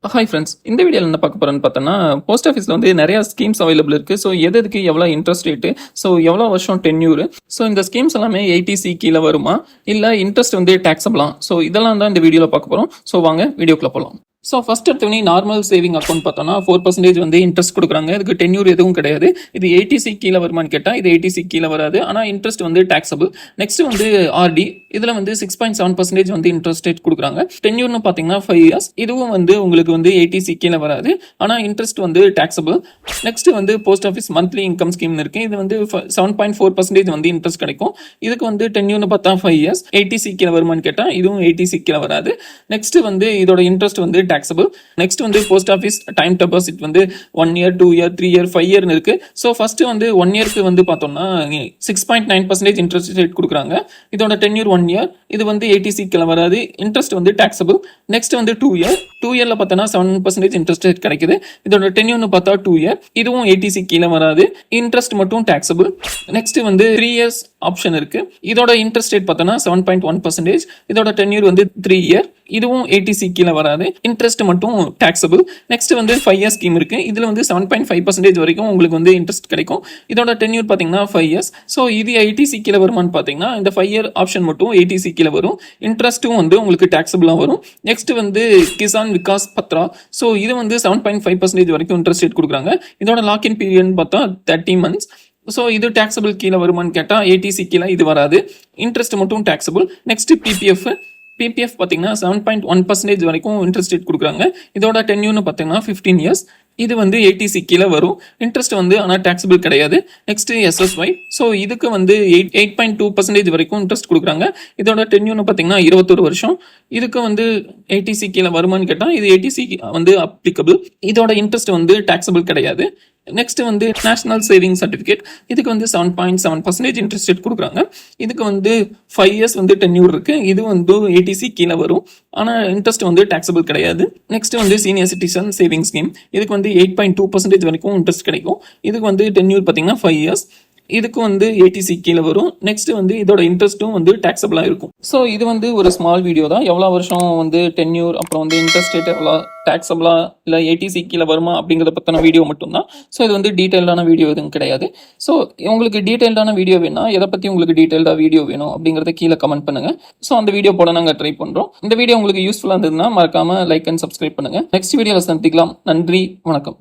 Hi friends, இந்த வீடியோவில் என்ன பார்க்க போகிறேன்னு பார்த்தோன்னா, போஸ்ட் ஆஃபீஸில் வந்து நிறையா ஸ்கீம்ஸ் அவைலபிள் இருக்குது. ஸோ எதுக்கு எவ்வளோ இன்ட்ரெஸ்ட் ரேட்டு, ஸோ எவ்வளோ வருஷம் டென்யூரு, ஸோ இந்த ஸ்கீம்ஸ் எல்லாமே 80C கீழே வருமா, இல்லை இன்ட்ரெஸ்ட் வந்து டேக்ஸபிளா, ஸோ இதெல்லாம் தான் இந்த வீடியோவில் பார்க்க போகிறோம். ஸோ வாங்க வீடியோக்குள்ளே போகலாம். ஸோ ஃபர்ஸ்ட் எடுத்தவொடனே நார்மல் சேவிங் அக்கௌண்ட் பார்த்தோன்னா 4% வந்து இன்ட்ரெஸ்ட் கொடுக்குறாங்க. இதுக்கு டென்யூர் எதுவும் கிடையாது. இது 80C கீழே வருமானு கேட்டால் இது 80C கீழே வராது. ஆனால் இன்ட்ரெஸ்ட் வந்து டேக்ஸபிள். நெக்ஸ்ட் வந்து ஆர்டி, இதில் வந்து 6.7% வந்து இன்ட்ரெஸ்ட் ரேட் கொடுக்குறாங்க. டென்யூர்னு பார்த்தீங்கன்னா 5 years. இதுவும் வந்து உங்களுக்கு வந்து 80C கீழே வராது. ஆனால் இன்ட்ரெஸ்ட் வந்து டேக்ஸபிள். நெக்ஸ்ட் வந்து post office monthly income scheme இருக்கு. இது வந்து 7.4% வந்து இன்ட்ரெஸ்ட் கிடைக்கும். இதுக்கு வந்து டென்யூர்னு பார்த்தா 5 years. 80C கீழே வருமானு கேட்டால் இதுவும் 80C கீழே வராது. நெக்ஸ்ட் வந்து இதோட இன்ட்ரெஸ்ட் வந்து taxable. நெக்ஸ்ட் வந்து போஸ்ட் ஆஃபீஸ் டைம் டெபாசிட் வந்து 1 year 2 year 3 year 5 year இருக்கு. ஸோ ஃபர்ஸ்ட் வந்து 1 yearக்கு வந்து பார்த்தோம்னா 6.9% இன்ட்ரெஸ்ட் ரேட் கொடுக்குறாங்க. இதோட டென்யூர் 1 year. இது வந்து 80C கீழே வராது. இன்ட்ரெஸ்ட் வந்து taxable. நெக்ஸ்ட் வந்து 2 year. 2 yearல பார்த்தோன்னா 7% இன்ட்ரெஸ்ட் ரேட் கிடைக்குது. இதோட டென்யூர்னு பார்த்தா 2 year. இதுவும் 80C கீழே வராது. இன்ட்ரெஸ்ட் மட்டும் taxable. நெக்ஸ்ட் வந்து 3 years ஆப்ஷன் இருக்கு. இதோட இன்ட்ரெஸ்ட் ரேட் பார்த்தோன்னா 7.1%. இதோட டென்யூர் வந்து 3 year. இதுவும் 80C கீழே வராது. இன்ட்ரெஸ்ட் மட்டும் taxable. நெக்ஸ்ட் வந்து 5 year ஸ்கீம் இருக்கு. இதுல வந்து 7.5% வரைக்கும் உங்களுக்கு வந்து இன்ட்ரெஸ்ட் கிடைக்கும். இதோட டென்யூர் பாத்தீங்கன்னா 5 years. ஸோ இது 80C கீழே வருமானு பாத்தீங்கன்னா இந்த 5 year ஆப்ஷன் மட்டும் 80C கீழே வரும். இன்ட்ரெஸ்ட்டும் வந்து உங்களுக்கு taxable வரும். நெக்ஸ்ட் வந்து கிசான் விகாஸ் பத்ரா. ஸோ இது வந்து 7.5% வரைக்கும் இன்ட்ரெஸ்ட் ரேட் கொடுக்குறாங்க. இதோட லாக்இன் பீரியட் பார்த்தா 30 months. ஸோ இது டேக்ஸபிள் கீழே வருமானு கேட்டால் 80C கீழே இது வராது. இன்ட்ரெஸ்ட் மட்டும் டேக்ஸபிள். நெக்ஸ்ட் பிபிஎஃப் பார்த்தீங்கன்னா 7.1% வரைக்கும் இன்ட்ரெஸ்ட் ரேட் கொடுக்குறாங்க. இதோட டென்யூர்னு பார்த்தீங்கன்னா 15 years. இது வந்து 80C கீழே வரும். இன்ட்ரெஸ்ட் வந்து ஆனால் டேக்ஸபிள் கிடையாது. Next SSY. ஸோ இதுக்கு வந்து 8.2% வரைக்கும் இன்ட்ரெஸ்ட் கொடுக்குறாங்க. இதோட டென்யூர்னு பார்த்தீங்கன்னா 21 வருஷம். இதுக்கு வந்து 80C கீழே வருமானு கேட்டால் இது 80C வந்து அப்ளிகபிள். இதோட இன்ட்ரெஸ்ட் வந்து டேக்ஸபிள் கிடையாது. நெக்ஸ்ட் வந்து நேஷனல் சேவிங் சர்டிஃபிகேட். இதுக்கு வந்து 7.7% இன்ட்ரெஸ்ட் ரேட் கொடுக்குறாங்க. இதுக்கு வந்து 5 years வந்து டென்யூர் இருக்கு. இது வந்து 80C கீழே வரும். ஆனால் இன்ட்ரெஸ்ட் வந்து டேக்ஸபிள் கிடையாது. நெக்ஸ்ட் வந்து சீனியர் சிட்டிசன் சேவிங் ஸ்கீம். இதுக்கு வந்து 8.2% வரைக்கும் இன்ட்ரெஸ்ட் கிடைக்கும். இதுக்கு வந்து டென்யூர் பார்த்தீங்கன்னா 5 years. இதுக்கு வந்து 80C கீழே வரும். நெக்ஸ்ட் வந்து இதோட இன்ட்ரெஸ்ட்டும் வந்து டேக்ஸபிளா இருக்கும். ஸோ இது வந்து ஒரு ஸ்மால் வீடியோ தான். எவ்வளோ வருஷம் வந்து டென்யூர், அப்புறம் வந்து இன்ட்ரெஸ்ட் ரேட் எவ்வளோ, டேக்ஸபிளா இல்லை 80C கீழே வருமா அப்படிங்கிறத பற்றின வீடியோ மட்டும்தான். ஸோ இது வந்து டீட்டெயில்டான வீடியோ எதுவும் கிடையாது. ஸோ உங்களுக்கு டீட்டெயில்டான வீடியோ வேணா, எதை பற்றி உங்களுக்கு டீட்டெயில்டாக வீடியோ வேணும் அப்படிங்கிறத கீழே கமெண்ட் பண்ணுங்க. ஸோ அந்த வீடியோ போட நாங்கள் ட்ரை பண்ணுறோம். இந்த வீடியோ உங்களுக்கு யூஸ்ஃபுல்லாக இருந்ததுன்னா மறக்காம லைக் அண்ட் சப்ஸ்கிரைப் பண்ணுங்க. நெக்ஸ்ட் வீடியோவில் சந்திக்கலாம். நன்றி, வணக்கம்.